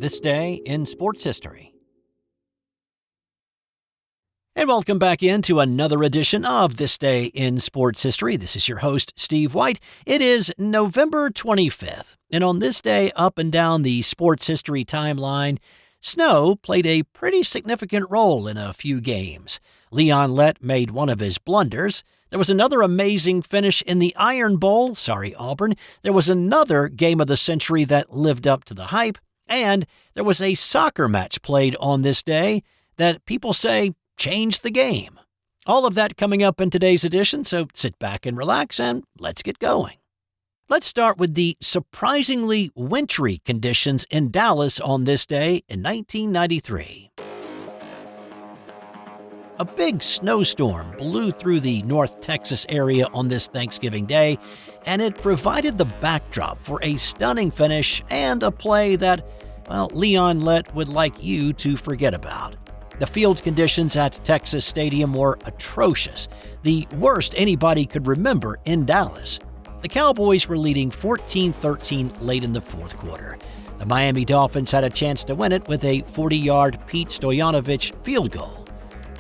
This Day in Sports History. And welcome back into another edition of This Day in Sports History. This is your host, Steve White. It is November 25th, and on this day, up and down the sports history timeline, snow played a pretty significant role in a few games. Leon Lett made one of his blunders. There was another amazing finish in the Iron Bowl. Sorry, Auburn. There was another game of the century that lived up to the hype. And there was a soccer match played on this day that people say changed the game. All of that coming up in today's edition, so sit back and relax and let's get going. Let's start with the surprisingly wintry conditions in Dallas on this day in 1993. A big snowstorm blew through the North Texas area on this Thanksgiving Day, and it provided the backdrop for a stunning finish and a play that, well, Leon Lett would like you to forget about. The field conditions at Texas Stadium were atrocious, the worst anybody could remember in Dallas. The Cowboys were leading 14-13 late in the fourth quarter. The Miami Dolphins had a chance to win it with a 40-yard Pete Stoyanovich field goal.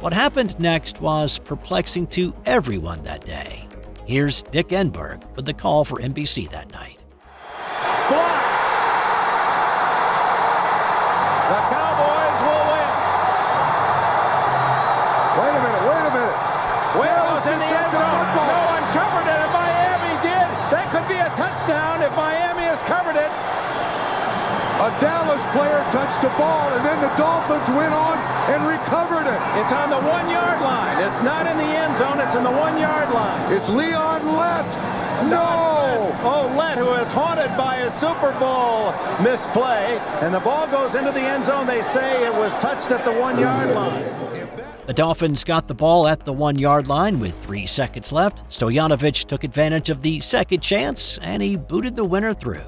What happened next was perplexing to everyone that day. Here's Dick Enberg with the call for NBC that night. Blocked. The Cowboys will win. Wait a minute. Will was in the end zone. No one covered it, and Miami did. That could be a touchdown if Miami has covered it. A Dallas player touched the ball, and then the Dolphins went on and recovered it. It's on the 1 yard line. It's not in the end zone. It's in the 1 yard line. It's Leon Lett. No! Oh, Lett, who is haunted by a Super Bowl misplay, and the ball goes into the end zone. They say it was touched at the 1 yard line. The Dolphins got the ball at the 1 yard line with 3 seconds left. Stoyanovich took advantage of the second chance, and he booted the winner through.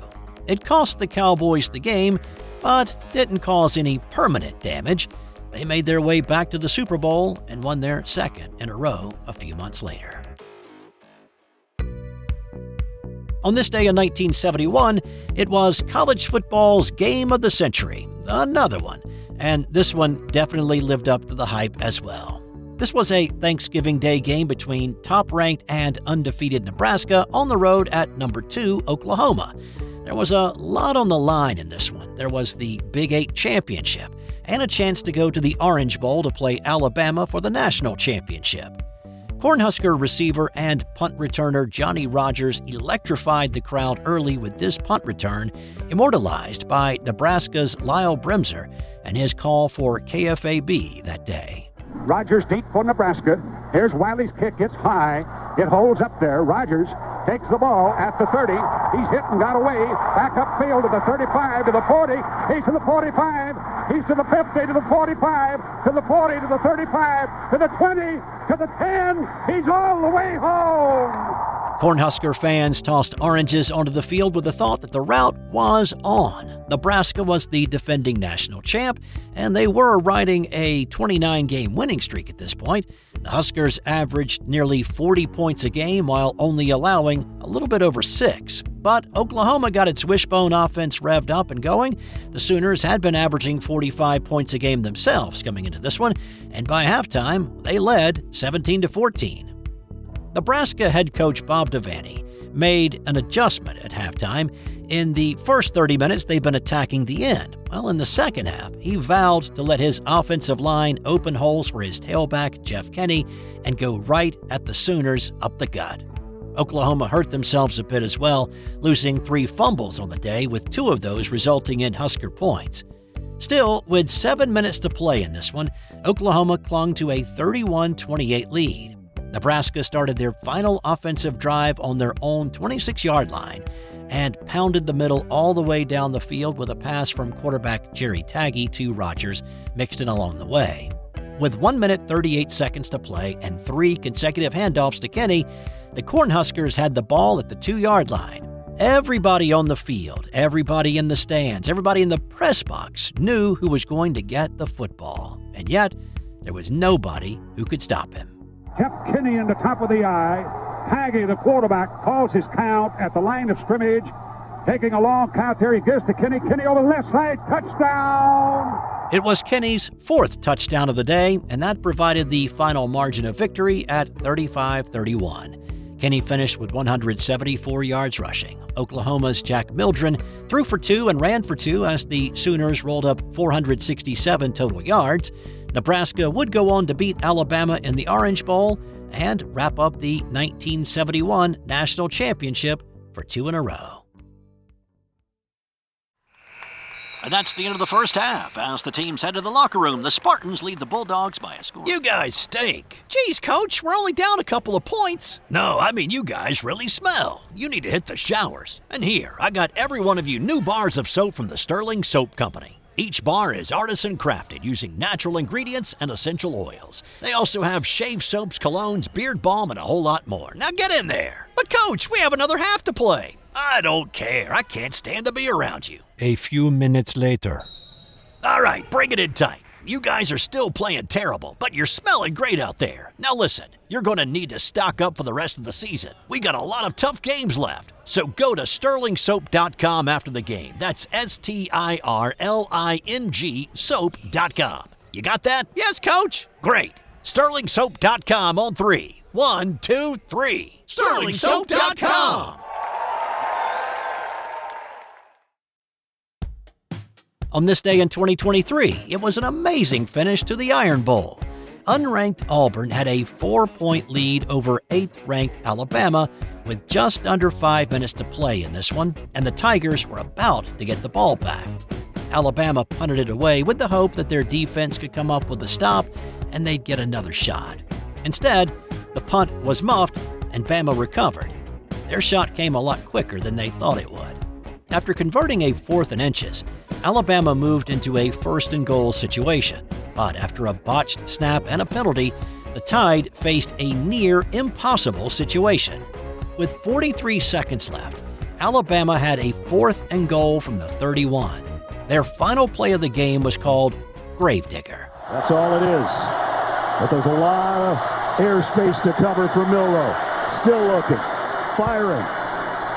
It cost the Cowboys the game, but didn't cause any permanent damage. They made their way back to the Super Bowl and won their second in a row a few months later. On this day in 1971, it was college football's game of the century, another one, and this one definitely lived up to the hype as well. This was a Thanksgiving Day game between top-ranked and undefeated Nebraska on the road at number 2 Oklahoma. There was a lot on the line in this one. There was the Big 8 championship and a chance to go to the Orange Bowl to play Alabama for the national championship. Cornhusker receiver and punt returner Johnny Rodgers electrified the crowd early with this punt return, immortalized by Nebraska's Lyle Bremser and his call for KFAB that day. Rodgers deep for Nebraska. Here's Wiley's kick. It's high. It holds up there. Rodgers takes the ball at the 30. He's hit and got away. Back upfield to the 35, to the 40. He's to the 45. He's to the 50, to the 45, to the 40, to the 35, to the 20, to the 10. He's all the way home. Cornhusker fans tossed oranges onto the field with the thought that the route was on. Nebraska was the defending national champ, and they were riding a 29-game winning streak at this point. The Huskers averaged nearly 40 points a game while only allowing a little bit over 6. But Oklahoma got its wishbone offense revved up and going. The Sooners had been averaging 45 points a game themselves coming into this one, and by halftime, they led 17-14. Nebraska head coach Bob Devaney made an adjustment at halftime. In the first 30 minutes, they've been attacking the end. Well, in the second half, he vowed to let his offensive line open holes for his tailback, Jeff Kenny, and go right at the Sooners up the gut. Oklahoma hurt themselves a bit as well, losing 3 fumbles on the day, with 2 of those resulting in Husker points. Still, with 7 minutes to play in this one, Oklahoma clung to a 31-28 lead. Nebraska started their final offensive drive on their own 26-yard line and pounded the middle all the way down the field with a pass from quarterback Jerry Taggy to Rodgers mixed in along the way. With 1 minute 38 seconds to play and 3 consecutive handoffs to Kenny, the Cornhuskers had the ball at the 2-yard line. Everybody on the field, everybody in the stands, everybody in the press box knew who was going to get the football, and yet there was nobody who could stop him. Jeff Kinney in the top of the eye. Haggy, the quarterback, calls his count at the line of scrimmage. Taking a long count here. He gives to Kenny. Kenny over the left side. Touchdown! It was Kenny's fourth touchdown of the day, and that provided the final margin of victory at 35-31. Kenny finished with 174 yards rushing. Oklahoma's Jack Mildren threw for 2 and ran for 2 as the Sooners rolled up 467 total yards. Nebraska would go on to beat Alabama in the Orange Bowl and wrap up the 1971 national championship for 2 in a row. And that's the end of the first half. As the teams head to the locker room, the Spartans lead the Bulldogs by a score. You guys stink. Geez, Coach, we're only down a couple of points. No, I mean you guys really smell. You need to hit the showers. And here, I got every one of you new bars of soap from the Sterling Soap Company. Each bar is artisan crafted using natural ingredients and essential oils. They also have shave soaps, colognes, beard balm, and a whole lot more. Now get in there. But Coach, we have another half to play. I don't care. I can't stand to be around you. A few minutes later. All right, bring it in tight. You guys are still playing terrible, but you're smelling great out there. Now listen, you're going to need to stock up for the rest of the season. We got a lot of tough games left. So go to sterlingsoap.com after the game. That's STIRLING soap.com. You got that? Yes, Coach. Great. sterlingsoap.com on 3. 1, 2, 3. sterlingsoap.com. On this day in 2023, it was an amazing finish to the Iron Bowl. Unranked Auburn had a 4-point lead over 8th-ranked Alabama with just under 5 minutes to play in this one, and the Tigers were about to get the ball back. Alabama punted it away with the hope that their defense could come up with a stop and they'd get another shot. Instead, the punt was muffed and Bama recovered. Their shot came a lot quicker than they thought it would. After converting a 4th and inches, Alabama moved into a 1st and goal situation, but after a botched snap and a penalty, the Tide faced a near impossible situation. With 43 seconds left, Alabama had a 4th and goal from the 31. Their final play of the game was called Gravedigger. That's all it is. But there's a lot of airspace to cover for Milroe. Still looking, firing,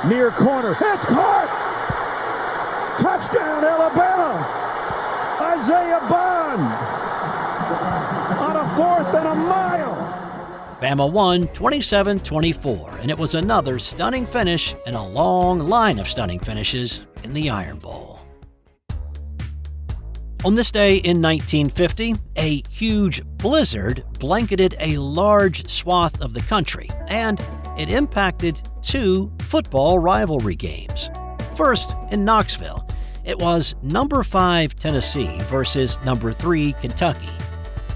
near corner, it's caught! Touchdown, Alabama! Isaiah Bond on a 4th and a mile. Bama won 27-24, and it was another stunning finish in a long line of stunning finishes in the Iron Bowl. On this day in 1950, a huge blizzard blanketed a large swath of the country, and it impacted 2 football rivalry games. First, in Knoxville, it was number 5 Tennessee versus number 3 Kentucky.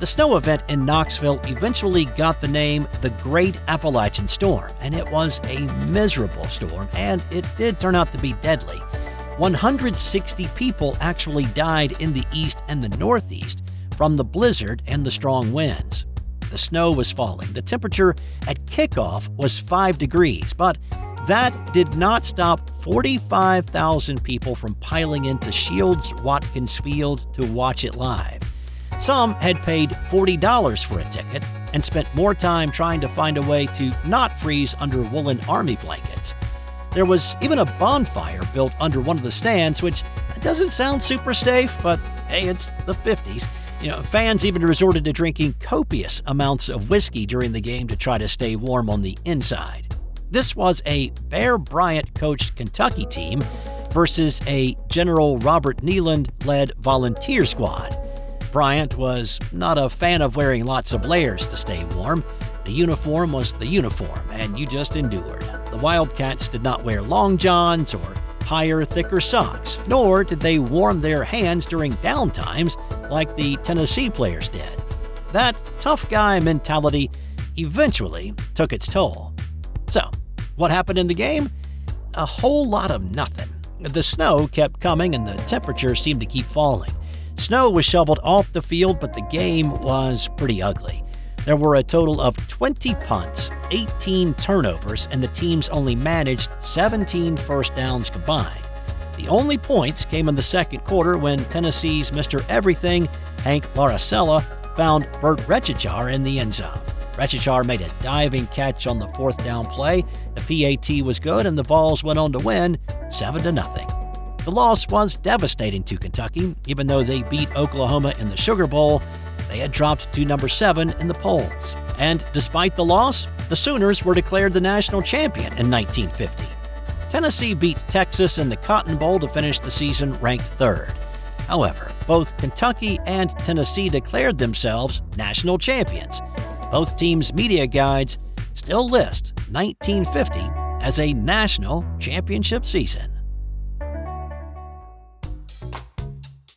The snow event in Knoxville eventually got the name the Great Appalachian Storm, and it was a miserable storm, and it did turn out to be deadly. 160 people actually died in the east and the northeast from the blizzard and the strong winds. The snow was falling. The temperature at kickoff was 5 degrees, but that did not stop 45,000 people from piling into Shields Watkins Field to watch it live. Some had paid $40 for a ticket and spent more time trying to find a way to not freeze under woolen army blankets. There was even a bonfire built under one of the stands, which doesn't sound super safe, but hey, it's the 50s. Fans even resorted to drinking copious amounts of whiskey during the game to try to stay warm on the inside. This was a Bear Bryant-coached Kentucky team versus a General Robert Neyland-led volunteer squad. Bryant was not a fan of wearing lots of layers to stay warm. The uniform was the uniform, and you just endured. The Wildcats did not wear long johns or higher, thicker socks, nor did they warm their hands during downtimes like the Tennessee players did. That tough guy mentality eventually took its toll. So, what happened in the game? A whole lot of nothing. The snow kept coming and the temperature seemed to keep falling. Snow was shoveled off the field, but the game was pretty ugly. There were a total of 20 punts, 18 turnovers, and the teams only managed 17 first downs combined. The only points came in the second quarter when Tennessee's Mr. Everything, Hank Laracella, found Bert Rechichar in the end zone. Rechichar made a diving catch on the fourth down play. The PAT was good, and the Vols went on to win 7-0. The loss was devastating to Kentucky. Even though they beat Oklahoma in the Sugar Bowl, they had dropped to number 7 in the polls. And despite the loss, the Sooners were declared the national champion in 1950. Tennessee beat Texas in the Cotton Bowl to finish the season ranked 3rd. However, both Kentucky and Tennessee declared themselves national champions. Both teams' media guides still list 1950 as a national championship season.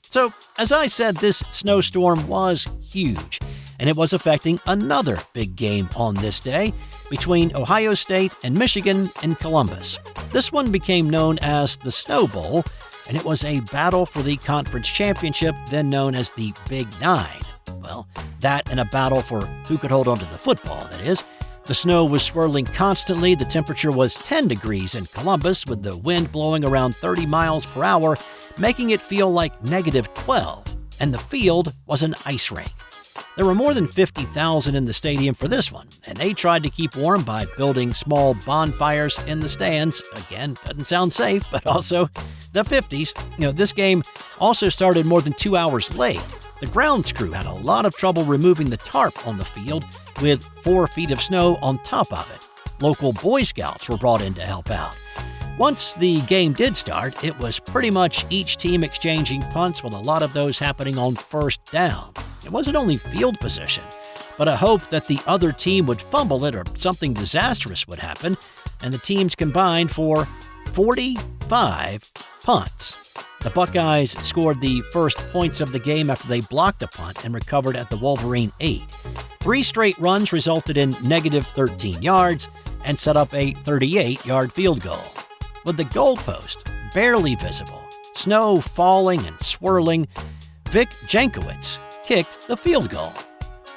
So, as I said, this snowstorm was huge, and it was affecting another big game on this day between Ohio State and Michigan in Columbus. This one became known as the Snow Bowl, and it was a battle for the conference championship, then known as the Big Nine. Well, that and a battle for who could hold onto the football, that is. The snow was swirling constantly. The temperature was 10 degrees in Columbus, with the wind blowing around 30 miles per hour, making it feel like -12, and the field was an ice rink. There were more than 50,000 in the stadium for this one, and they tried to keep warm by building small bonfires in the stands. Again, doesn't sound safe, but also the 50s. This game also started more than 2 hours late. The grounds crew had a lot of trouble removing the tarp on the field with 4 feet of snow on top of it. Local Boy Scouts were brought in to help out. Once the game did start, it was pretty much each team exchanging punts, with a lot of those happening on first down. It wasn't only field position, but a hope that the other team would fumble it or something disastrous would happen, and the teams combined for 45 punts. The Buckeyes scored the first points of the game after they blocked a punt and recovered at the Wolverine 8. 3 straight runs resulted in -13 yards and set up a 38-yard field goal. With the goalpost barely visible, snow falling and swirling, Vic Jankowitz kicked the field goal.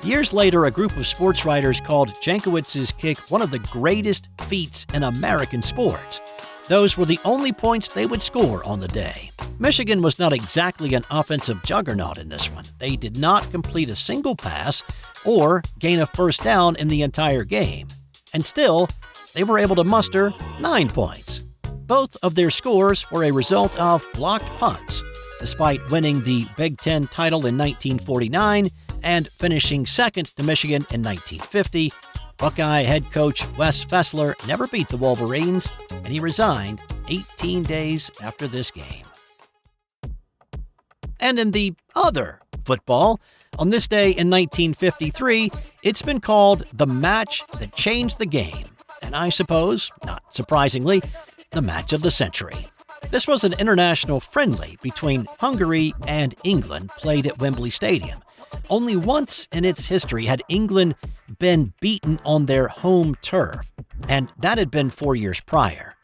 Years later, a group of sports writers called Jankowitz's kick one of the greatest feats in American sports. Those were the only points they would score on the day. Michigan was not exactly an offensive juggernaut in this one. They did not complete a single pass or gain a first down in the entire game. And still, they were able to muster 9 points. Both of their scores were a result of blocked punts. Despite winning the Big Ten title in 1949 and finishing second to Michigan in 1950, Buckeye head coach Wes Fessler never beat the Wolverines, and he resigned 18 days after this game. And in the other football, on this day in 1953, it's been called the match that changed the game, and I suppose, not surprisingly, the match of the century. This was an international friendly between Hungary and England played at Wembley Stadium. Only once in its history had England been beaten on their home turf, and that had been 4 years prior.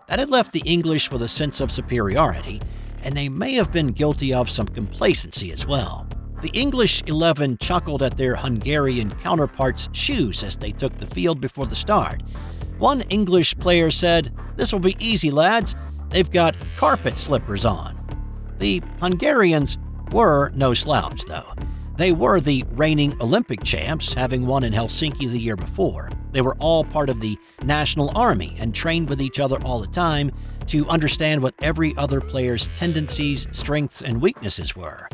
That had left the English with a sense of superiority, and they may have been guilty of some complacency as well. The English 11 chuckled at their Hungarian counterparts' shoes as they took the field before the start. One English player said, "This will be easy, lads. They've got carpet slippers on." The Hungarians were no slouch, though. They were the reigning Olympic champs, having won in Helsinki the year before. They were all part of the national army and trained with each other all the time to understand what every other player's tendencies, strengths, and weaknesses were.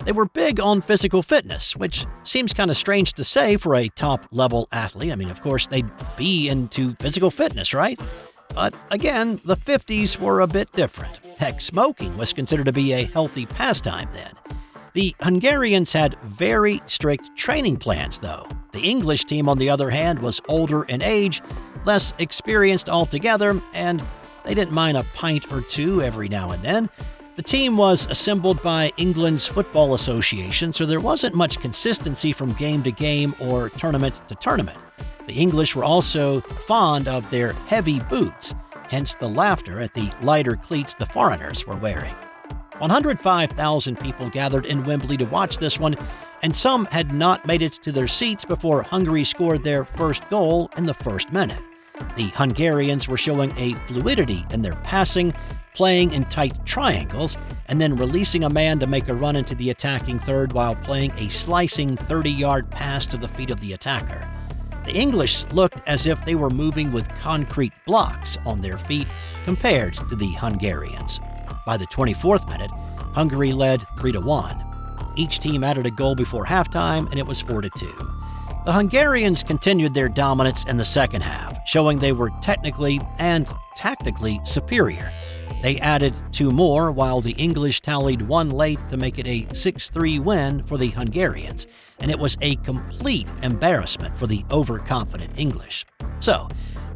They were big on physical fitness, which seems kind of strange to say for a top-level athlete. I mean, of course, they'd be into physical fitness, right? But again, the 50s were a bit different. Heck, smoking was considered to be a healthy pastime then. The Hungarians had very strict training plans, though. The English team, on the other hand, was older in age, less experienced altogether, and they didn't mind a pint or two every now and then. The team was assembled by England's Football Association, so there wasn't much consistency from game to game or tournament to tournament. The English were also fond of their heavy boots, hence the laughter at the lighter cleats the foreigners were wearing. 105,000 people gathered in Wembley to watch this one, and some had not made it to their seats before Hungary scored their first goal in the first minute. The Hungarians were showing a fluidity in their passing, playing in tight triangles, and then releasing a man to make a run into the attacking third while playing a slicing 30-yard pass to the feet of the attacker. The English looked as if they were moving with concrete blocks on their feet compared to the Hungarians. By the 24th minute, Hungary led 3-1. Each team added a goal before halftime, and it was 4-2. The Hungarians continued their dominance in the second half, showing they were technically and tactically superior. They added 2 more, while the English tallied 1 late to make it a 6-3 win for the Hungarians, and it was a complete embarrassment for the overconfident English. So,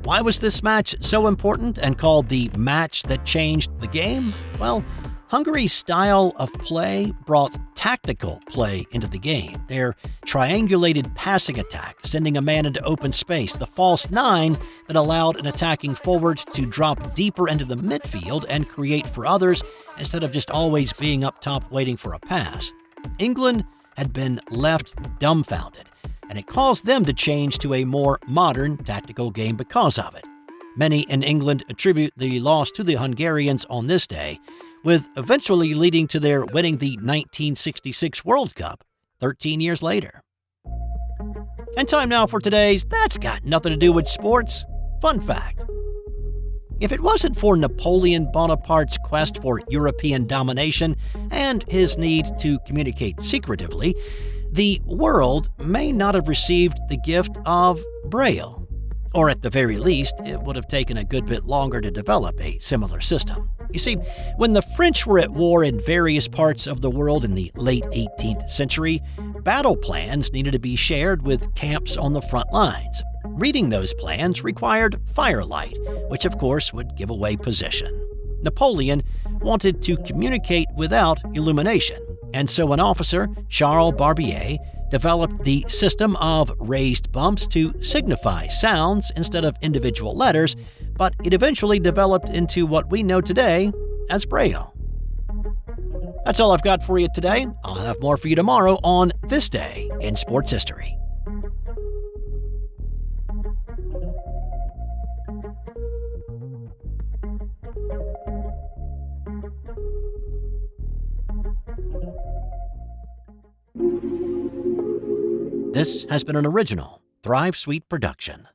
why was this match so important and called the match that changed the game? Well, Hungary's style of play brought tactical play into the game. Their triangulated passing attack, sending a man into open space, the false 9 that allowed an attacking forward to drop deeper into the midfield and create for others instead of just always being up top waiting for a pass. England had been left dumbfounded, and it caused them to change to a more modern tactical game because of it. Many in England attribute the loss to the Hungarians on this day, with eventually leading to their winning the 1966 World Cup 13 years later. And time now for today's That's Got Nothing to Do with Sports fun fact. If it wasn't for Napoleon Bonaparte's quest for European domination and his need to communicate secretively, the world may not have received the gift of Braille. Or at the very least, it would have taken a good bit longer to develop a similar system. You see, when the French were at war in various parts of the world in the late 18th century, battle plans needed to be shared with camps on the front lines. Reading those plans required firelight, which of course would give away position. Napoleon wanted to communicate without illumination, and so an officer, Charles Barbier, developed the system of raised bumps to signify sounds instead of individual letters, but it eventually developed into what we know today as Braille. That's all I've got for you today. I'll have more for you tomorrow on This Day in Sports History. This has been an original Thrive Suite production.